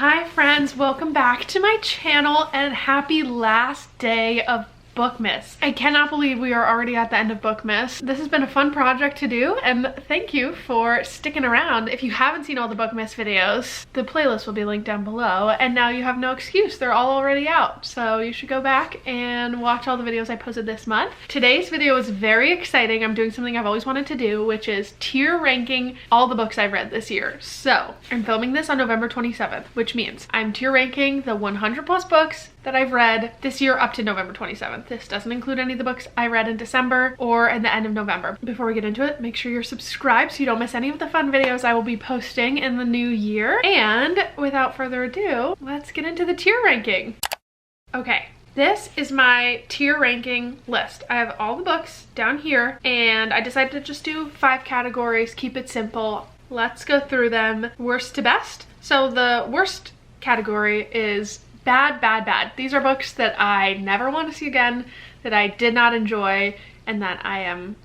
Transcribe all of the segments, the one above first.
Hi friends, welcome back to my channel and happy last day of BOOKMAS. I cannot believe we are already at the end of BOOKMAS. This has been a fun project to do and thank you for sticking around. If you haven't seen all the BOOKMAS videos, the playlist will be linked down below and now you have no excuse. They're all already out. So you should go back and watch all the videos I posted this month. Today's video is very exciting. I'm doing something I've always wanted to do, which is tier ranking all the books I've read this year. So I'm filming this on November 27th, which means I'm tier ranking the 100 plus books that I've read this year up to November 27th. This doesn't include any of the books I read in December or at the end of November. Before we get into it, make sure you're subscribed so you don't miss any of the fun videos I will be posting in the new year. And without further ado, let's get into the tier ranking. Okay. This is my tier ranking list. I have all the books down here and I decided to just do 5 categories, keep it simple. Let's go through them worst to best. So the worst category is bad, bad, bad. These are books that I never want to see again, that I did not enjoy, and that I am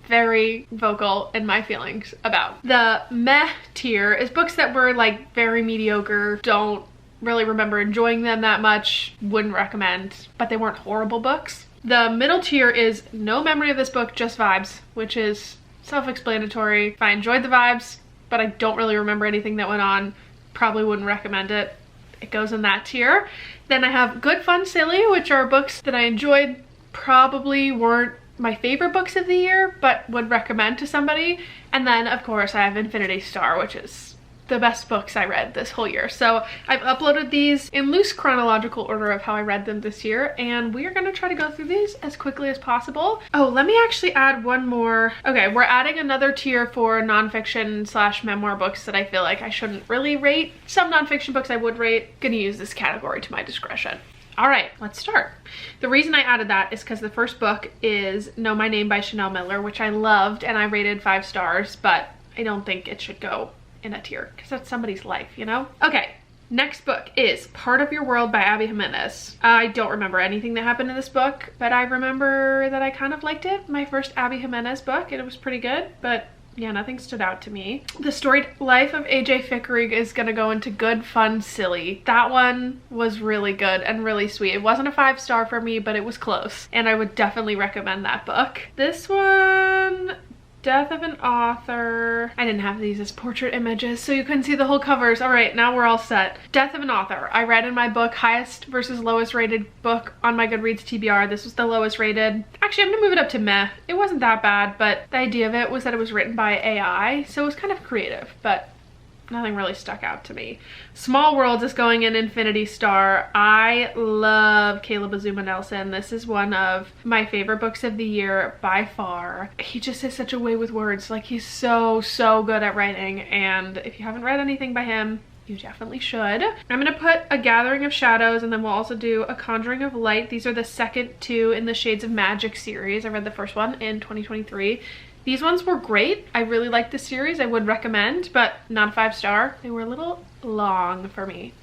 very vocal in my feelings about. The meh tier is books that were like very mediocre, don't really remember enjoying them that much, wouldn't recommend, but they weren't horrible books. The middle tier is no memory of this book, just vibes, which is self-explanatory. If I enjoyed the vibes, but I don't really remember anything that went on, probably wouldn't recommend it. It goes in that tier. Then I have good, fun, silly, which are books that I enjoyed, probably weren't my favorite books of the year, but would recommend to somebody. And then of course I have Infinity Star, which is the best books I read this whole year. So I've uploaded these in loose chronological order of how I read them this year, and we are gonna try to go through these as quickly as possible. Oh, let me actually add one more. Okay, we're adding another tier for nonfiction slash memoir books that I feel like I shouldn't really rate. Some nonfiction books I would rate. Gonna use this category to my discretion. All right, let's start. The reason I added that is because the first book is Know My Name by Chanel Miller, which I loved and I rated 5 stars, but I don't think it should go in a tier because that's somebody's life, you know? Okay, next book is Part of Your World by Abby Jimenez. I don't remember anything that happened in this book, but I remember that I kind of liked it. My first Abby Jimenez book, and it was pretty good, but yeah, nothing stood out to me. The Storied Life of AJ Fickering is gonna go into good, fun, silly. That one was really good and really sweet. It wasn't a 5-star for me, but it was close, and I would definitely recommend that book. This one, Death of an Author. I didn't have these as portrait images, so you couldn't see the whole covers. All right, now we're all set. Death of an Author. I read in my book, highest versus lowest rated book on my Goodreads TBR. This was the lowest rated. Actually, I'm gonna move it up to meh. It wasn't that bad, but the idea of it was that it was written by AI, so it was kind of creative, but nothing really stuck out to me. Small Worlds is going in Infinity Star. I love Caleb Azuma Nelson. This is one of my favorite books of the year by far. He just has such a way with words. Like, he's so good at writing, and if you haven't read anything by him, you definitely should. I'm gonna put A Gathering of Shadows, and then we'll also do A Conjuring of Light. These are the second 2 in the Shades of Magic series. I read the first one in 2023. These ones were great. I really liked the series. I would recommend, but not a 5-star. They were a little long for me,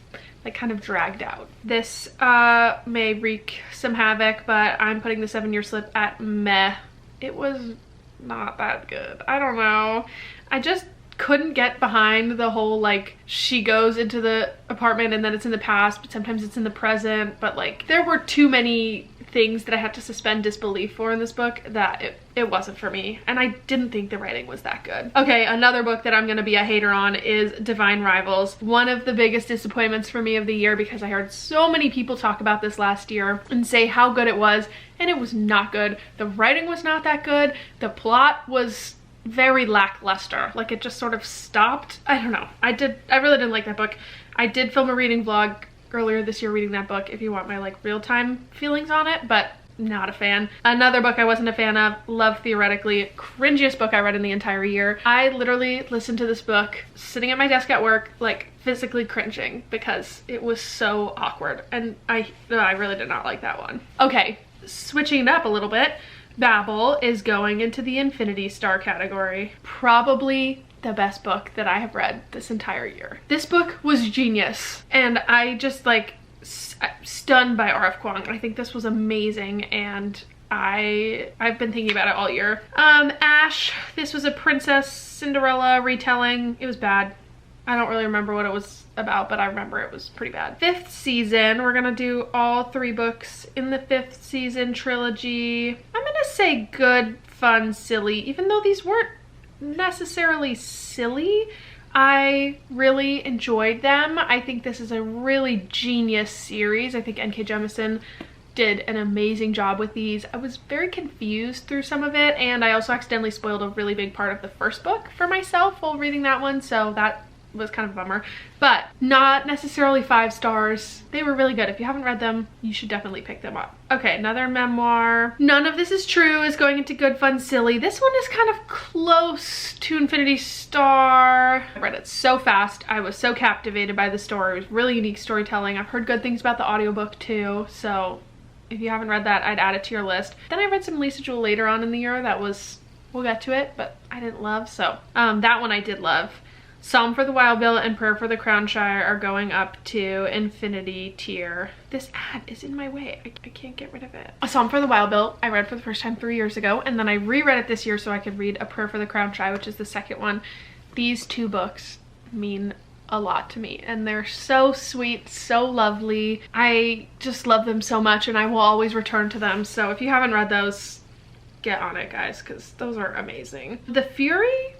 like kind of dragged out. This may wreak some havoc, but I'm putting The 7-Year Slip at meh. It was not that good. I don't know. I just couldn't get behind the whole, like, she goes into the apartment and then it's in the past, but sometimes it's in the present. But like, there were too many things that I had to suspend disbelief for in this book that it wasn't for me, and I didn't think the writing was that good. Okay, another book that I'm gonna be a hater on is Divine Rivals. One of the biggest disappointments for me of the year, because I heard so many people talk about this last year and say how good it was, and it was not good. The writing was not that good. The plot was very lackluster. Like, it just sort of stopped. I don't know. I really didn't like that book. I did film a reading vlog earlier this year reading that book if you want my like real-time feelings on it, but not a fan. Another book I wasn't a fan of, Love Theoretically, cringiest book I read in the entire year. I literally listened to this book sitting at my desk at work, like physically cringing because it was so awkward, and I really did not like that one. Okay, switching it up a little bit, Babel is going into the Infinity Star category. Probably the best book that I have read this entire year. This book was genius, and I just like stunned by R.F. Kuang. I think this was amazing, and I've been thinking about it all year. Ash, this was a Princess Cinderella retelling. It was bad. I don't really remember what it was about, but I remember it was pretty bad. 5th season, we're gonna do all 3 books in the 5th season trilogy. I'm gonna say good, fun, silly, even though these weren't necessarily silly. I really enjoyed them. I think this is a really genius series. I think N.K. Jemisin did an amazing job with these. I was very confused through some of it, and I also accidentally spoiled a really big part of the first book for myself while reading that one, so that was kind of a bummer, but not necessarily 5 stars. They were really good. If you haven't read them, you should definitely pick them up. Okay, another memoir. None of This Is True is going into good, fun, silly. This one is kind of close to Infinity Star. I read it so fast. I was so captivated by the story. It was really unique storytelling. I've heard good things about the audiobook too, so if you haven't read that, I'd add it to your list. Then I read some Lisa Jewell later on in the year that was, we'll get to it, but I didn't love, so that one I did love. Psalm for the Wild Bill and Prayer for the Crownshire are going up to Infinity tier. This ad is in my way. I can't get rid of it. A Psalm for the Wild Bill I read for the first time 3 years ago, and then I reread it this year so I could read A Prayer for the Crownshire, which is the second one. These 2 books mean a lot to me, and they're so sweet, so lovely. I just love them so much, and I will always return to them. So if you haven't read those, get on it, guys, because those are amazing. The Fury,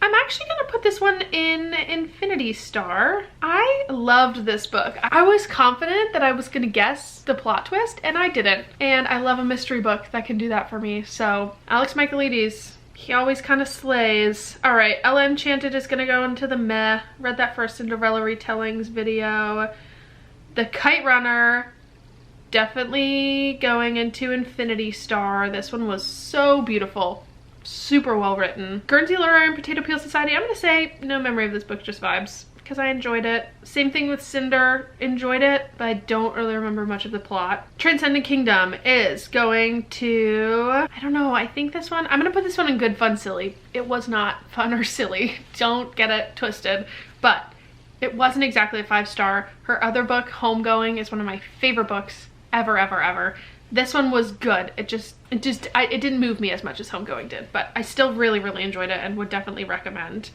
I'm actually gonna put this one in Infinity Star. I loved this book. I was confident that I was gonna guess the plot twist, and I didn't. And I love a mystery book that can do that for me. So Alex Michaelides, he always kind of slays. All right, Ella Enchanted is gonna go into the meh. Read that first Cinderella retellings video. The Kite Runner, definitely going into Infinity Star. This one was so beautiful. Super well written. Guernsey Literary and Potato Peel Society, I'm gonna say no memory of this book, just vibes, because I enjoyed it. Same thing with Cinder, enjoyed it, but I don't really remember much of the plot. Transcendent Kingdom is going to, I don't know, I think this one, I'm gonna put this one in good, fun, silly. It was not fun or silly, don't get it twisted, but it wasn't exactly a 5-star. Her other book, Homegoing, is one of my favorite books ever, ever, ever. This one was good. It didn't move me as much as Homegoing did, but I still really, really enjoyed it and would definitely recommend.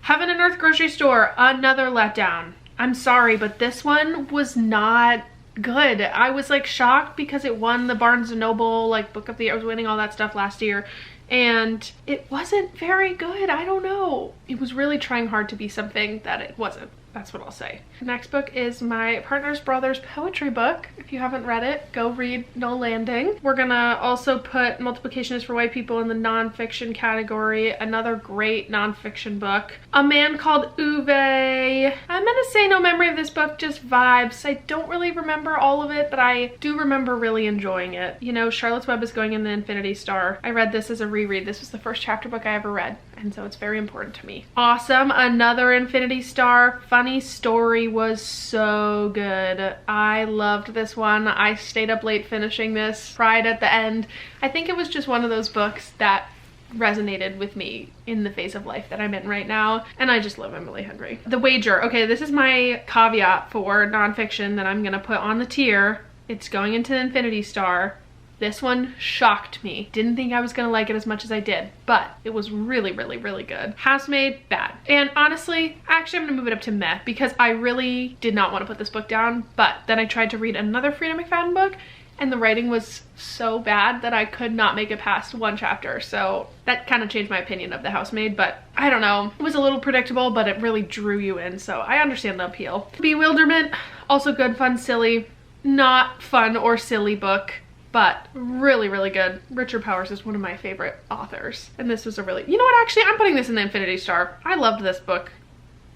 Heaven and Earth Grocery Store, another letdown. I'm sorry, but this one was not good. I was like shocked because it won the Barnes & Noble like Book of the Year. I was winning all that stuff last year, and it wasn't very good. I don't know. It was really trying hard to be something that it wasn't. That's what I'll say. The next book is my partner's brother's poetry book. If you haven't read it, go read No Landing. We're gonna also put Multiplication is for White People in the nonfiction category. Another great nonfiction book. A Man Called Uwe. I'm gonna say no memory of this book, just vibes. I don't really remember all of it, but I do remember really enjoying it. You know, Charlotte's Web is going in the Infinity Star. I read this as a reread. This was the first chapter book I ever read, and so it's very important to me. Awesome, another Infinity Star. Funny Story was so good. I loved this one. I stayed up late finishing this, cried at the end. I think it was just one of those books that resonated with me in the phase of life that I'm in right now, and I just love Emily Henry. The Wager. Okay, this is my caveat for nonfiction that I'm gonna put on the tier. It's going into the Infinity Star. This one shocked me. Didn't think I was gonna like it as much as I did, but it was really, really, really good. Housemaid, bad. And honestly, actually I'm gonna move it up to meh, because I really did not want to put this book down, but then I tried to read another Freida McFadden book, and the writing was so bad that I could not make it past 1 chapter. So that kind of changed my opinion of The Housemaid, but I don't know. It was a little predictable, but it really drew you in, so I understand the appeal. Bewilderment, also good, fun, silly. Not fun or silly book, but really, really good. Richard Powers is one of my favorite authors, and this was a really, you know what, actually I'm putting this in the Infinity Star. I loved this book.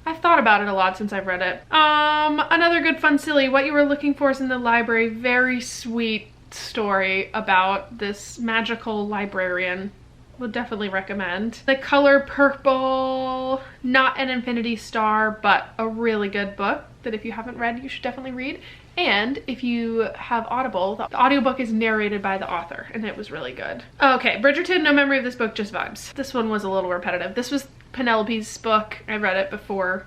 I've thought about it a lot since I've read it. Another good, fun, silly. What You Were Looking For is in the Library. Very sweet story about this magical librarian. Would definitely recommend. The Color Purple, not an Infinity Star, but a really good book that if you haven't read, you should definitely read. And if you have Audible, the audiobook is narrated by the author, and it was really good. Okay, Bridgerton, no memory of this book, just vibes. This one was a little repetitive. This was Penelope's book. I read it before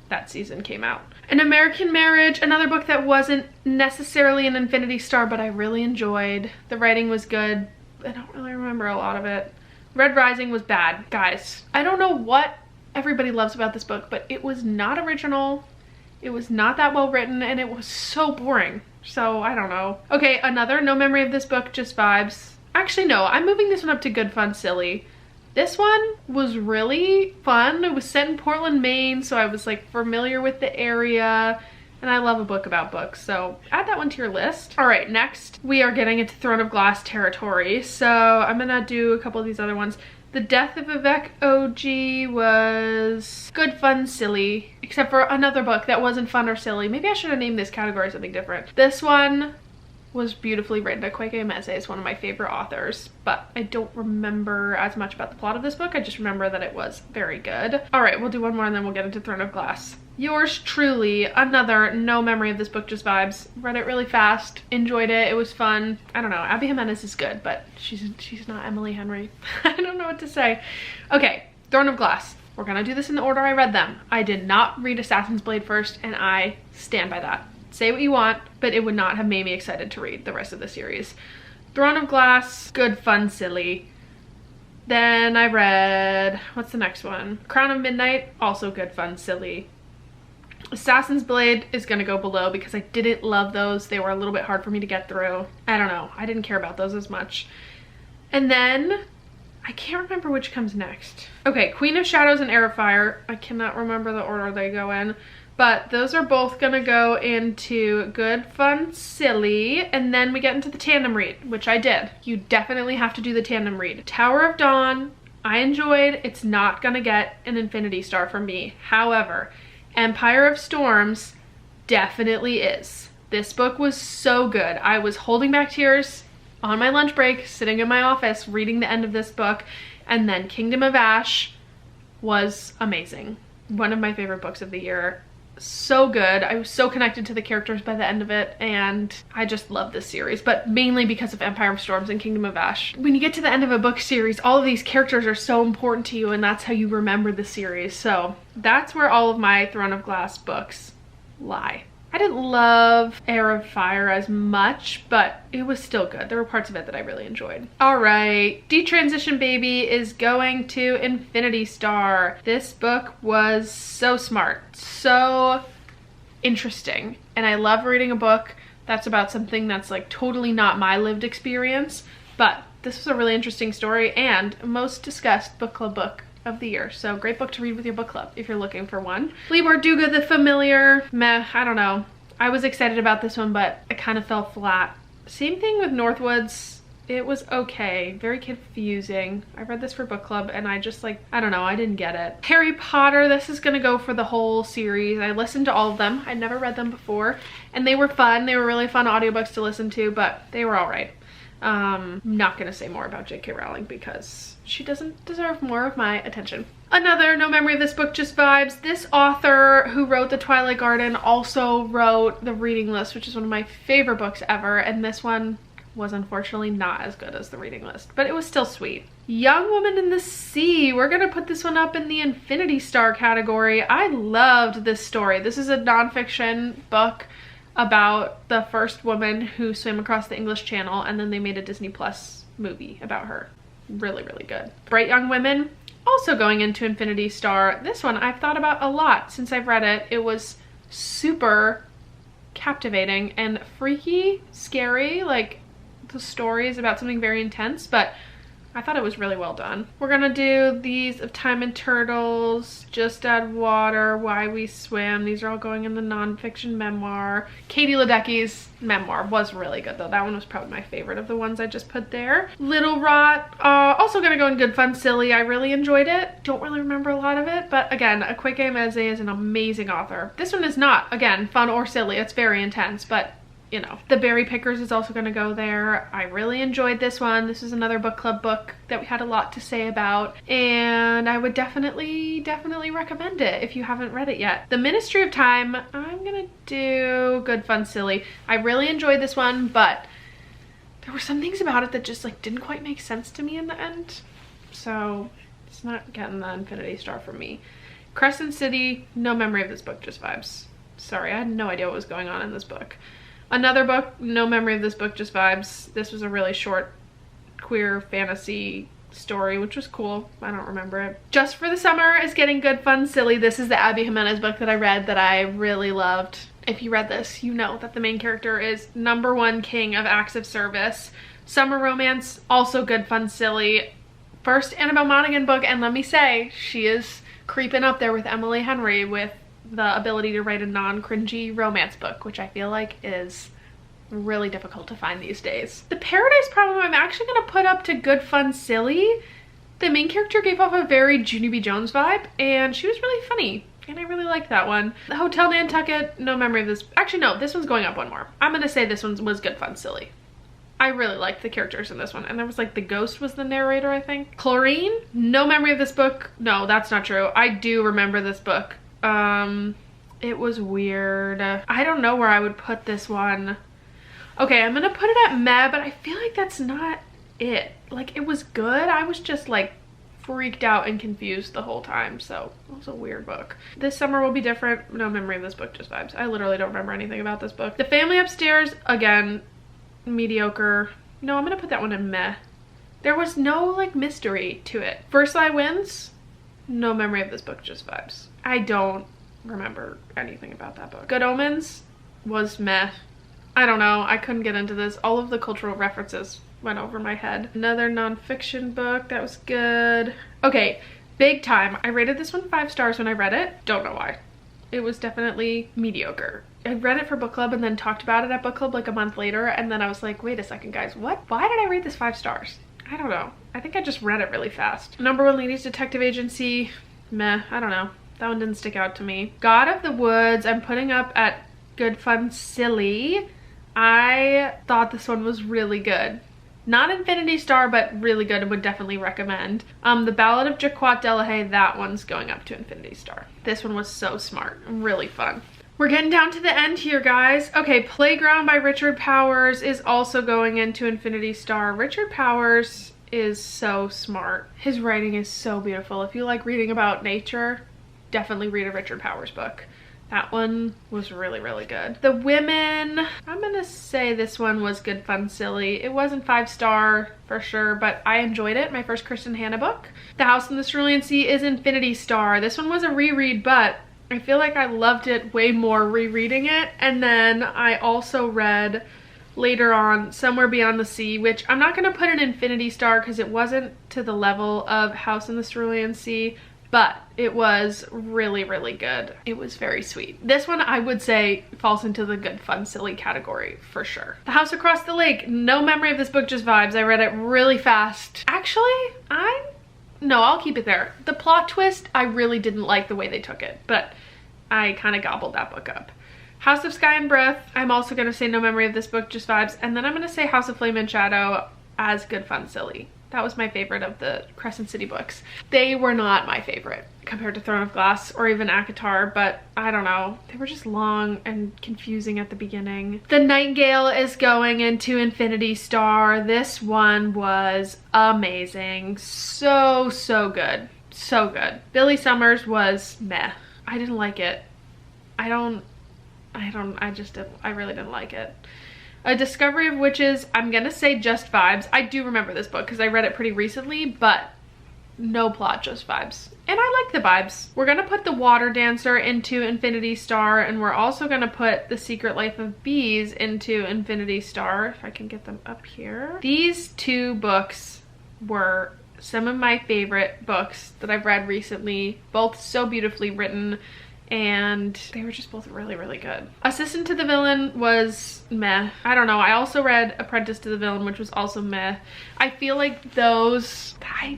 that season came out. An American Marriage, another book that wasn't necessarily an Infinity Star, but I really enjoyed. The writing was good. I don't really remember a lot of it. Red Rising was bad. Guys, I don't know what everybody loves about this book, but it was not original. It was not that well written, and it was so boring. So I don't know. Okay, another no memory of this book, just vibes. Actually, no, I'm moving this one up to good, fun, silly. This one was really fun. It was set in Portland, Maine, so I was like familiar with the area, and I love a book about books, so add that one to your list. All right, next we are getting into Throne of Glass territory, so I'm gonna do a couple of these other ones. The Death of Vivek OG was good, fun, silly, except for another book that wasn't fun or silly. Maybe I should have named this category something different. This one was beautifully written. Akweke Emeze is one of my favorite authors, but I don't remember as much about the plot of this book. I just remember that it was very good. All right, we'll do one more and then we'll get into Throne of Glass. Yours truly, another no memory of this book, just vibes. Read it really fast, enjoyed it, it was fun. I don't know, Abby Jimenez is good, but she's not Emily Henry. I don't know what to say. Okay, Throne of Glass. We're gonna do this in the order I read them. I did not read Assassin's Blade first, and I stand by that. Say what you want, but it would not have made me excited to read the rest of the series. Throne of Glass, good, fun, silly. Then I read, what's the next one? Crown of Midnight, also good, fun, silly. Assassin's Blade is gonna go below because I didn't love those. They were a little bit hard for me to get through. I don't know, I didn't care about those as much. And then, I can't remember which comes next. Okay, Queen of Shadows and Heir of Fire. I cannot remember the order they go in. But those are both gonna go into good, fun, silly, and then we get into the tandem read, which I did. You definitely have to do the tandem read. Tower of Dawn, I enjoyed. It's not gonna get an Infinity Star from me. However, Empire of Storms definitely is. This book was so good. I was holding back tears on my lunch break, sitting in my office, reading the end of this book, and then Kingdom of Ash was amazing. One of my favorite books of the year. So good. I was so connected to the characters by the end of it, and I just love this series, but mainly because of Empire of Storms and Kingdom of Ash. When you get to the end of a book series, all of these characters are so important to you, and that's how you remember the series. So that's where all of my Throne of Glass books lie. I didn't love Heir of Fire as much, but it was still good. There were parts of it that I really enjoyed. All right, Detransition Baby is going to Infinity Star. This book was so smart, so interesting, and I love reading a book that's about something that's like totally not my lived experience, but this was a really interesting story and most discussed book club book of the year. So great book to read with your book club if you're looking for one. Libor Duga the Familiar, meh, I don't know. I was excited about this one, but it kind of fell flat. Same thing with Northwoods. It was okay, very confusing. I read this for book club and I just like, I don't know, I didn't get it. Harry Potter, this is gonna go for the whole series. I listened to all of them. I'd never read them before and they were fun. They were really fun audiobooks to listen to, but they were all right. I'm not gonna say more about J.K. Rowling because she doesn't deserve more of my attention. Another no memory of this book, just vibes. This author who wrote The Twilight Garden also wrote The Reading List, which is one of my favorite books ever, and this one was unfortunately not as good as The Reading List, but it was still sweet. Young Woman in the Sea, we're gonna put this one up in the Infinity Star category. I loved this story. This is a nonfiction book about the first woman who swam across the English Channel, and then they made a Disney Plus movie about her. Really, really good. Bright Young Women, also going into Infinity Star. This one I've thought about a lot since I've read it. It was super captivating and freaky, scary, like the story is about something very intense, but I thought it was really well done. We're gonna do these of Time and Turtles, Just Add Water, Why We Swim. These are all going in the nonfiction memoir. KatieLedecky's memoir was really good though. That one was probably my favorite of the ones I just put there. Little Rot, also gonna go in good, fun, silly. I really enjoyed it. Don't really remember a lot of it, but again, Akweke Emeze is an amazing author. This one is not, again, fun or silly. It's very intense, but you know. The Berry Pickers is also gonna go there. I really enjoyed this one. This is another book club book that we had a lot to say about, and I would definitely recommend it if you haven't read it yet. The Ministry of Time, I'm gonna do good, fun, silly. I really enjoyed this one, but there were some things about it that just like didn't quite make sense to me in the end, so it's not getting the Infinity Star from me. Crescent City, no memory of this book, just vibes. Sorry, I had no idea what was going on in this book. Another book, no memory of this book, just vibes. This was a really short queer fantasy story, which was cool. I don't remember it. Just for the Summer is getting good, fun, silly. This is the Abby Jimenez book that I read that I really loved. If you read this, you know that the main character is #1 king of acts of service. Summer romance, also good, fun, silly. First Annabelle Monaghan book, and let me say, she is creeping up there with Emily Henry with the ability to write a non-cringy romance book, which I feel like is really difficult to find these days. The Paradise Problem I'm actually going to put up to good, fun, silly. The main character gave off a very Junie B. Jones vibe, and she was really funny, and I really liked that one. The Hotel Nantucket, no memory of this. Actually, no, this one's going up one more. I'm going to say this one was good, fun, silly. I really liked the characters in this one, and there was like the ghost was the narrator, I think. Chlorine, no memory of this book. No, that's not true. I do remember this book. It was weird. I don't know where I would put this one. Okay, I'm gonna put it at meh, but I feel like that's not it. Like, it was good. I was just like freaked out and confused the whole time, so it was a weird book. This Summer will be different. No memory of this book, just vibes. I literally don't remember anything about this book. The Family Upstairs, again, mediocre. No, I'm gonna put that one in meh. There was no like mystery to it. First Lie Wins, no memory of this book, just vibes. I don't remember anything about that book. Good Omens was meh. I don't know, I couldn't get into this. All of the cultural references went over my head. Another nonfiction book, that was good. Okay, Big Time. I rated this one 5 stars when I read it. Don't know why. It was definitely mediocre. I read it for book club and then talked about it at book club like a month later, and then I was like, wait a second guys, what? Why did I rate this 5 stars? I don't know. I think I just read it really fast. #1 Ladies Detective Agency, meh, I don't know. That one didn't stick out to me. God of the Woods, I'm putting up at good, fun, silly. I thought this one was really good. Not Infinity Star, but really good and would definitely recommend. The Ballad of Jacquot Delahaye, that one's going up to Infinity Star. This one was so smart, really fun. We're getting down to the end here, guys. Okay, Playground by Richard Powers is also going into Infinity Star. Richard Powers is so smart. His writing is so beautiful. If you like reading about nature, definitely read a Richard Powers book. That one was really, really good. The Women, I'm gonna say this one was good, fun, silly. It wasn't 5 star for sure, but I enjoyed it. My first Kristen Hanna book. The House in the Cerulean Sea is Infinity Star. This one was a reread, but I feel like I loved it way more rereading it. And then I also read later on Somewhere Beyond the Sea, which I'm not gonna put an Infinity Star because it wasn't to the level of House in the Cerulean Sea, but it was really, really good. It was very sweet. This one I would say falls into the good, fun, silly category for sure. The House Across the Lake, no memory of this book, just vibes. I read it really fast. Actually, no, I'll keep it there. The plot twist, I really didn't like the way they took it, but I kind of gobbled that book up. House of Sky and Breath, I'm also gonna say no memory of this book, just vibes. And then I'm gonna say House of Flame and Shadow as good, fun, silly. That was my favorite of the Crescent City books. They were not my favorite compared to Throne of Glass or even ACOTAR, but I don't know. They were just long and confusing at the beginning. The Nightingale is going into Infinity Star. This one was amazing. So, so good. So good. Billy Summers was meh. I didn't like it. I really didn't like it. A Discovery of Witches, I'm gonna say just vibes. I do remember this book because I read it pretty recently, but no plot, just vibes. And I like the vibes. We're gonna put The Water Dancer into Infinity Star, and we're also gonna put The Secret Life of Bees into Infinity Star, if I can get them up here. These 2 books were some of my favorite books that I've read recently, both so beautifully written, and they were just both really, really good. Assistant to the Villain was meh. I don't know. I also read Apprentice to the Villain, which was also meh. I feel like those, I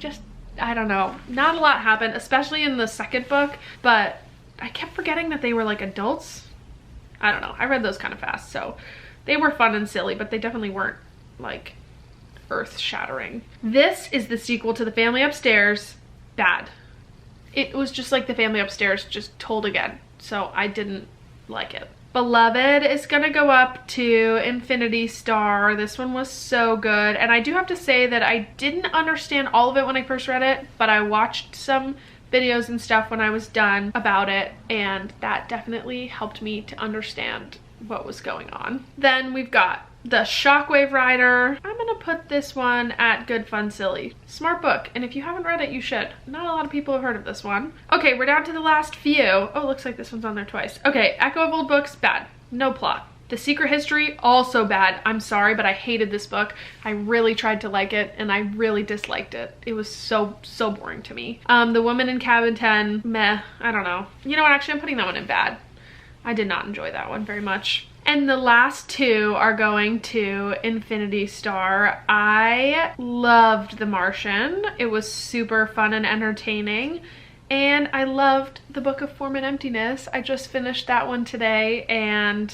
don't know. Not a lot happened, especially in the second book, but I kept forgetting that they were like adults. I don't know. I read those kind of fast, so they were fun and silly, but they definitely weren't like earth-shattering. This is the sequel to The Family Upstairs. Bad. It was just like The Family Upstairs, just told again. So I didn't like it. Beloved is gonna go up to Infinity Star. This one was so good. And I do have to say that I didn't understand all of it when I first read it, but I watched some videos and stuff when I was done about it, and that definitely helped me to understand what was going on. Then we've got The Shockwave Rider. I'm gonna put this one at Good Fun Silly. Smart book, and if you haven't read it, you should. Not a lot of people have heard of this one. Okay, we're down to the last few. Oh, looks like this one's on there twice. Okay, Echo of Old Books, bad. No plot. The Secret History, also bad. I'm sorry, but I hated this book. I really tried to like it, and I really disliked it. It was so boring to me. The Woman in Cabin 10, meh, I don't know. You know what, actually I'm putting that one in bad. I did not enjoy that one very much. And the last two are going to Infinity Star. I loved The Martian. It was super fun and entertaining. And I loved The Book of Form and Emptiness. I just finished that one today, and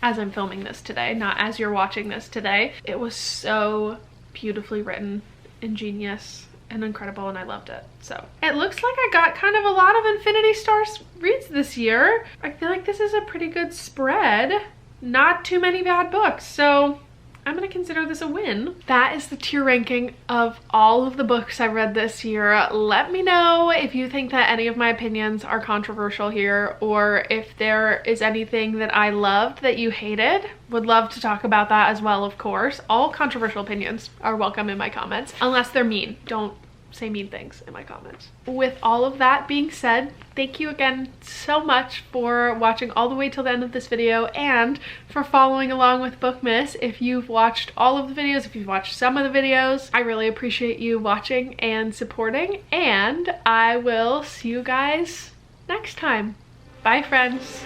as I'm filming this today, not as you're watching this today. It was so beautifully written, ingenious, and incredible, and I loved it. So it looks like I got kind of a lot of Infinity Star reads this year. I feel like this is a pretty good spread. Not too many bad books, so I'm gonna consider this a win. That is the tier ranking of all of the books I read this year. Let me know if you think that any of my opinions are controversial here, or if there is anything that I loved that you hated. Would love to talk about that as well, of course. All controversial opinions are welcome in my comments, unless they're mean. Don't say mean things in my comments. With all of that being said, thank you again so much for watching all the way till the end of this video, and for following along with BOOKMAS. If you've watched all of the videos, if you've watched some of the videos, I really appreciate you watching and supporting, and I will see you guys next time. Bye, friends.